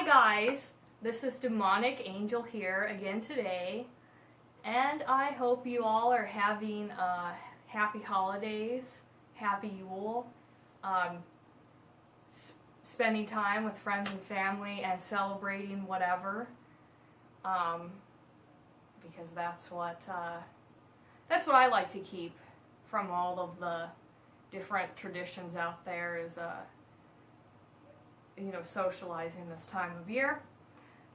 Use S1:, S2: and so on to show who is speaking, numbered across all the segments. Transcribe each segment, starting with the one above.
S1: Hi guys, this is Demonick Angel here again today, and I hope you all are having happy holidays, happy Yule, spending time with friends and family and celebrating whatever, because that's what I like to keep from all of the different traditions out there is socializing this time of year.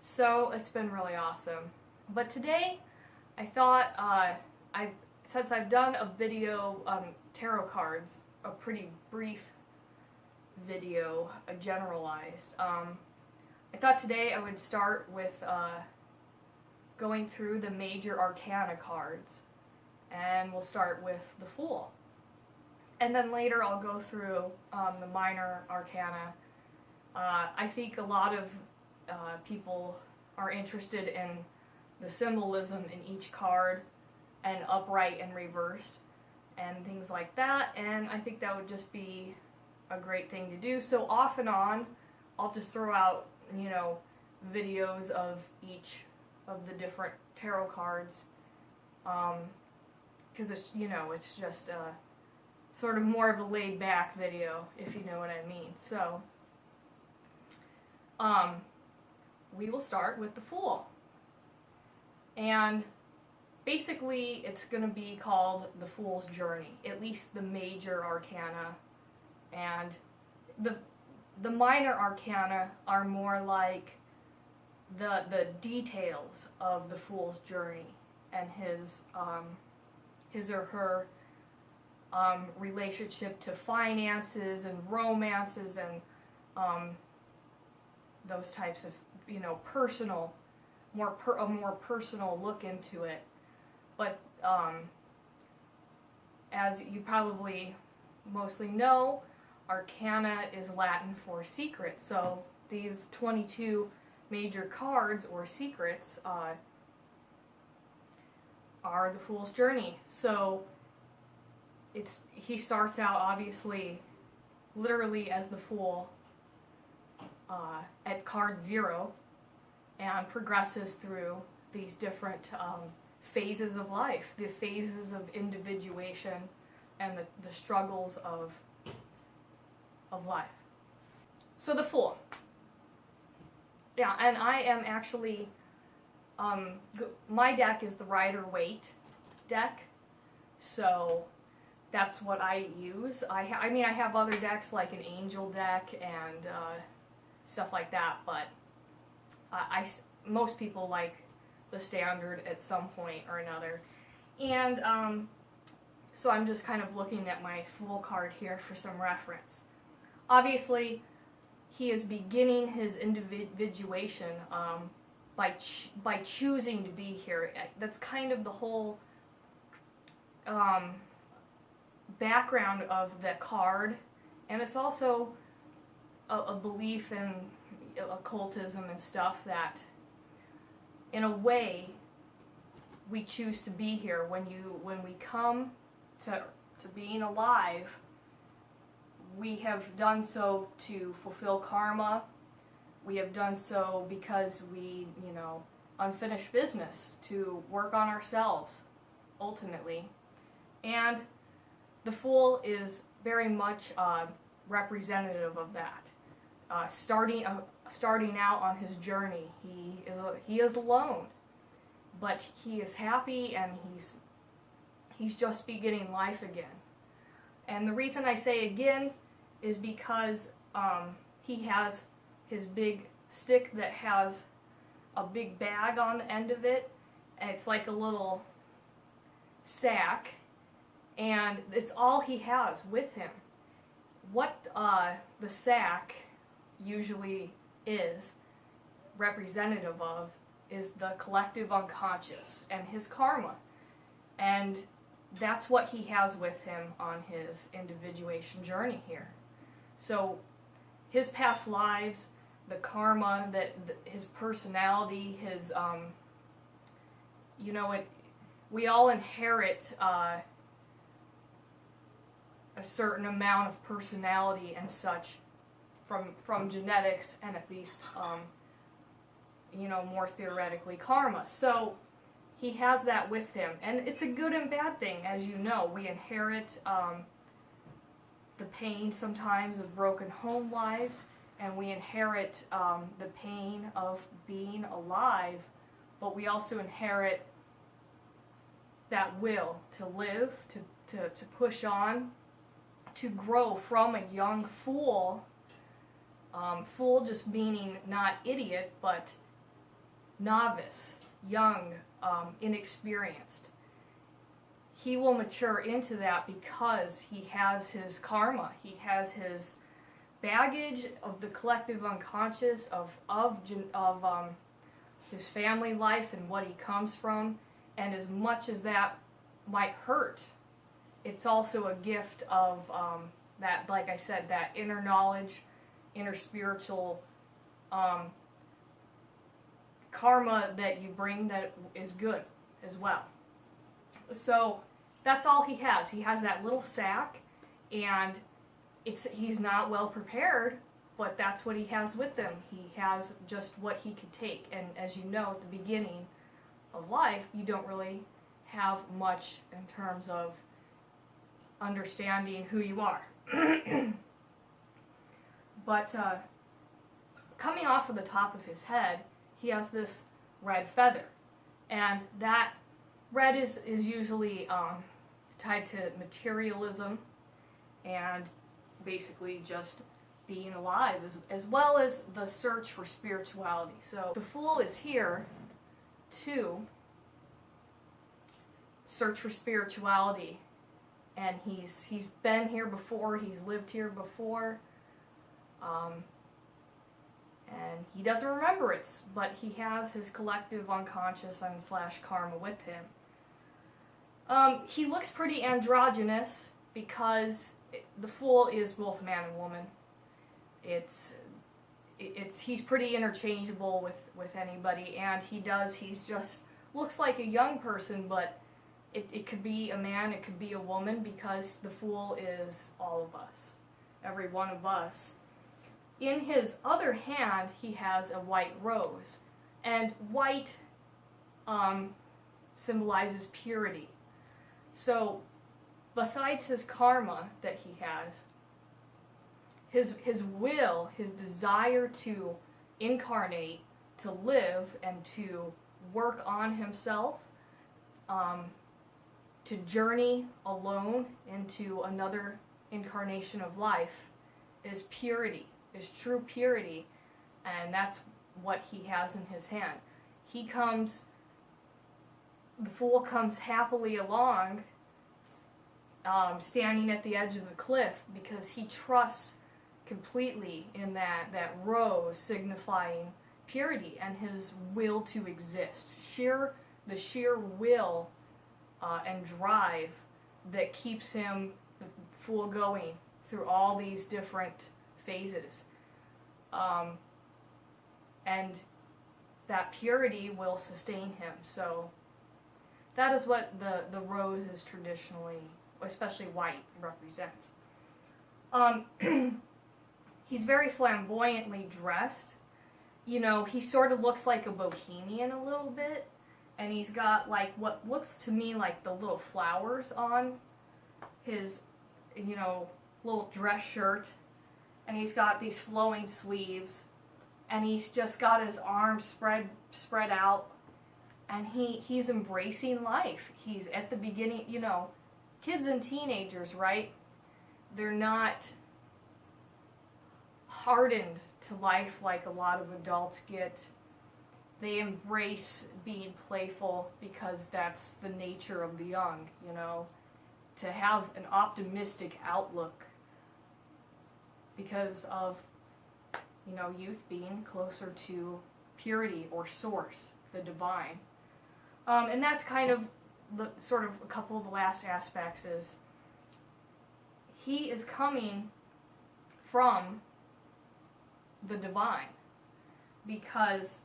S1: So it's been really awesome. But today I thought since I've done a video tarot cards, a pretty brief video, a generalized, I thought today I would start with going through the major arcana cards, and we'll start with the Fool. And then later I'll go through the minor arcana. I think a lot of people are interested in the symbolism in each card, and upright and reversed, and things like that, and I think that would just be a great thing to do. So off and on, I'll just throw out, videos of each of the different tarot cards, because it's just sort of more of a laid-back video, if you know what I mean. So we will start with the Fool. And basically it's going to be called the Fool's Journey, at least the major arcana. And the minor arcana are more like the details of the Fool's journey and his or her relationship to finances and romances and those types of, personal, a more personal look into it. But as you probably mostly know, arcana is Latin for secret. So these 22 major cards or secrets are the Fool's Journey. So he starts out obviously literally as the Fool at card 0 and progresses through these different phases of life, the phases of individuation and the struggles of life. So the Fool. Yeah, and I am actually, my deck is the Rider-Waite deck, so that's what I use. I have other decks like an angel deck and stuff like that, but most people like the standard at some point or another. And so I'm just kind of looking at my Fool card here for some reference. Obviously, he is beginning his individuation by choosing to be here. That's kind of the whole background of the card, and it's also a belief in occultism and stuff that, in a way, we choose to be here. When we come to being alive, we have done so to fulfill karma. We have done so because we, unfinished business to work on ourselves, ultimately. And the Fool is very much representative of that. Starting out on his journey, he is alone, but he is happy, and he's just beginning life again. And the reason I say again is because he has his big stick that has a big bag on the end of it, and it's like a little sack, and it's all he has with him. What the sack usually is representative of is the collective unconscious and his karma, and that's what he has with him on his individuation journey here. So his past lives, the karma, his personality, his we all inherit a certain amount of personality and such from genetics, and at least more theoretically, karma. So he has that with him. And it's a good and bad thing, as you know. We inherit the pain sometimes of broken home lives, and we inherit the pain of being alive, but we also inherit that will to live, to push on, to grow from a young fool. Fool just meaning not idiot, but novice, young, inexperienced. He will mature into that because he has his karma. He has his baggage of the collective unconscious, of his family life and what he comes from. And as much as that might hurt, it's also a gift of that, like I said, that inner knowledge, inner spiritual karma that you bring that is good as well. So that's all he has. He has that little sack, and he's not well prepared, but that's what he has with him. He has just what he can take. And as you know, at the beginning of life, you don't really have much in terms of understanding who you are. But coming off of the top of his head, he has this red feather. And that red is usually tied to materialism and basically just being alive, as well as the search for spirituality. So the Fool is here to search for spirituality, and he's been here before, he's lived here before, and he doesn't remember it, but he has his collective unconscious and / karma with him. He looks pretty androgynous because the Fool is both man and woman. He's pretty interchangeable with anybody, and he's just looks like a young person, but it could be a man, it could be a woman, because the Fool is all of us, every one of us. In his other hand, he has a white rose, and white symbolizes purity. So besides his karma that he has, his will, his desire to incarnate, to live, and to work on himself, to journey alone into another incarnation of life, is purity, is true purity, and that's what he has in his hand. The Fool comes happily along, standing at the edge of the cliff, because he trusts completely in that rose signifying purity and his will to exist. The sheer will and drive that keeps him, the Fool, going through all these different phases. And that purity will sustain him. So that is what the rose is traditionally, especially white, represents. He's very flamboyantly dressed. He sort of looks like a bohemian a little bit, and he's got like what looks to me like the little flowers on his, little dress shirt, and he's got these flowing sleeves, and he's just got his arms spread out, and he's embracing life. He's at the beginning, kids and teenagers, right? They're not hardened to life like a lot of adults get. They embrace being playful because that's the nature of the young, to have an optimistic outlook because of, youth being closer to purity or source, the divine. And that's kind of the sort of a couple of the last aspects is he is coming from the divine, because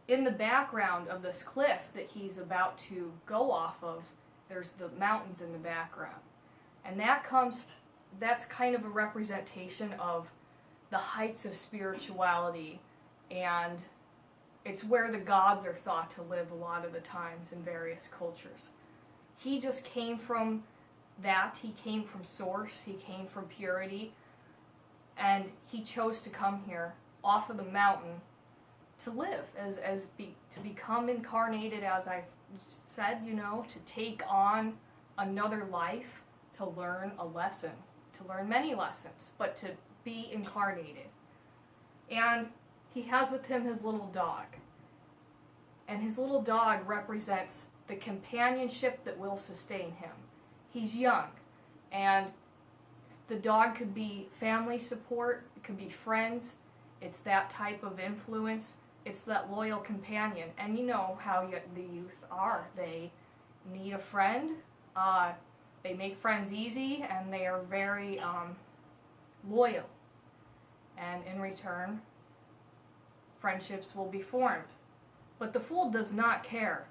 S1: in the background of this cliff that he's about to go off of, there's the mountains in the background, and that's kind of a representation of the heights of spirituality and It's where the gods are thought to live a lot of the times in various cultures. He just came from that. He came from source. He came from purity. And he chose to come here off of the mountain to live, to become incarnated, as I've said, to take on another life, to learn a lesson, to learn many lessons, but to be incarnated. And he has with him his little dog. And his little dog represents the companionship that will sustain him. He's young, and the dog could be family support, it could be friends. It's that type of influence. It's that loyal companion. And you know how the youth are. They need a friend. They make friends easy, and they are very loyal. And in return, friendships will be formed. But the Fool does not care.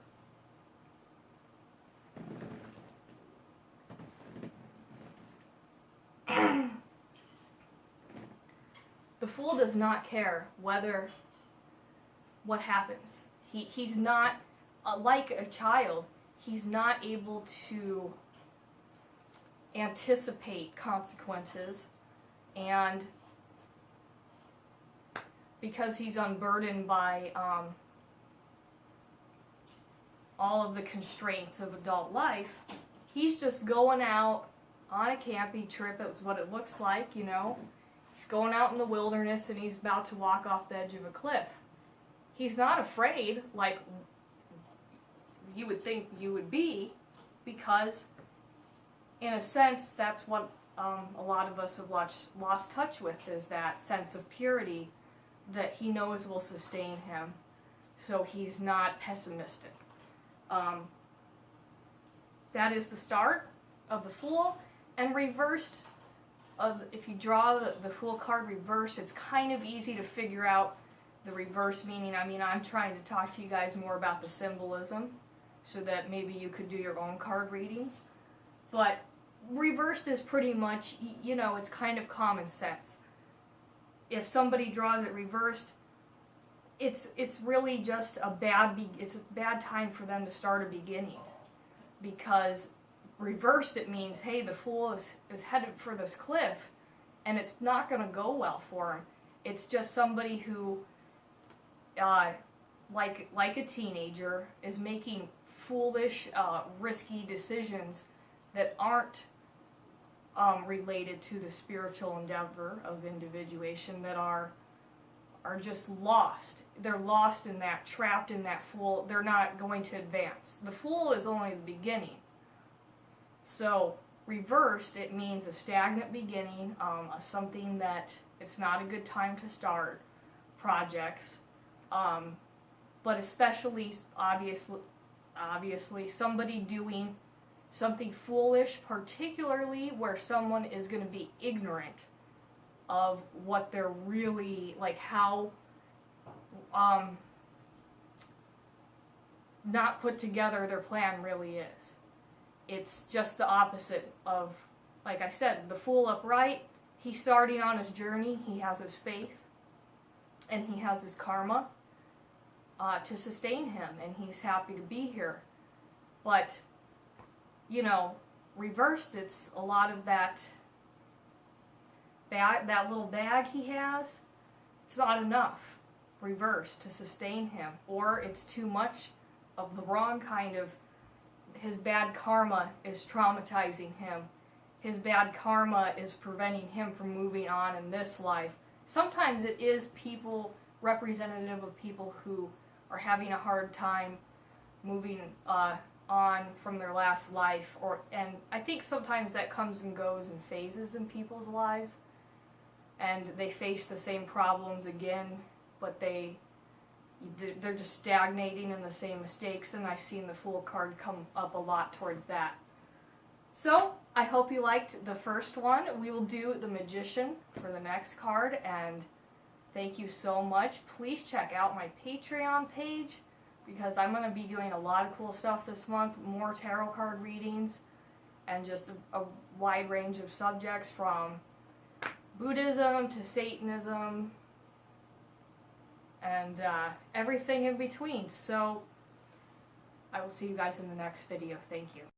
S1: The Fool does not care what happens. He's not, like a child, he's not able to anticipate consequences, and because he's unburdened by all of the constraints of adult life, he's just going out on a camping trip. It's what it looks like, He's going out in the wilderness, and he's about to walk off the edge of a cliff. He's not afraid like you would think you would be, because in a sense that's what a lot of us have lost touch with, is that sense of purity that he knows will sustain him. So he's not pessimistic. That is the start of the Fool. And reversed, if you draw the Fool card reversed, it's kind of easy to figure out the reverse meaning. I mean, I'm trying to talk to you guys more about the symbolism so that maybe you could do your own card readings. But reversed is pretty much, it's kind of common sense. If somebody draws it reversed, it's really just it's a bad time for them to start a beginning. Because reversed, it means, hey, the Fool is headed for this cliff, and it's not going to go well for him. It's just somebody who, like a teenager, is making foolish, risky decisions that aren't related to the spiritual endeavor of individuation, that are just lost. They're lost in that, trapped in that Fool. They're not going to advance. The Fool is only the beginning. So, reversed, it means a stagnant beginning, something that it's not a good time to start projects, but especially, obviously, somebody doing something foolish, particularly where someone is going to be ignorant of what they're really, like how not put together their plan really is. It's just the opposite of, like I said, the Fool upright. He's starting on his journey. He has his faith, and he has his karma to sustain him, and he's happy to be here. But, reversed, it's a lot of that little bag he has. It's not enough, reversed, to sustain him, or it's too much of the wrong kind of. His bad karma is traumatizing him. His bad karma is preventing him from moving on in this life. Sometimes it is people, representative of people who are having a hard time moving on from their last life, and I think sometimes that comes and goes in phases in people's lives, and they face the same problems again, but they're just stagnating in the same mistakes, and I've seen the Fool card come up a lot towards that. So, I hope you liked the first one. We will do the Magician for the next card, and thank you so much. Please check out my Patreon page, because I'm going to be doing a lot of cool stuff this month, more tarot card readings, and just a wide range of subjects from Buddhism to Satanism, and everything in between. So I will see you guys in the next video. Thank you.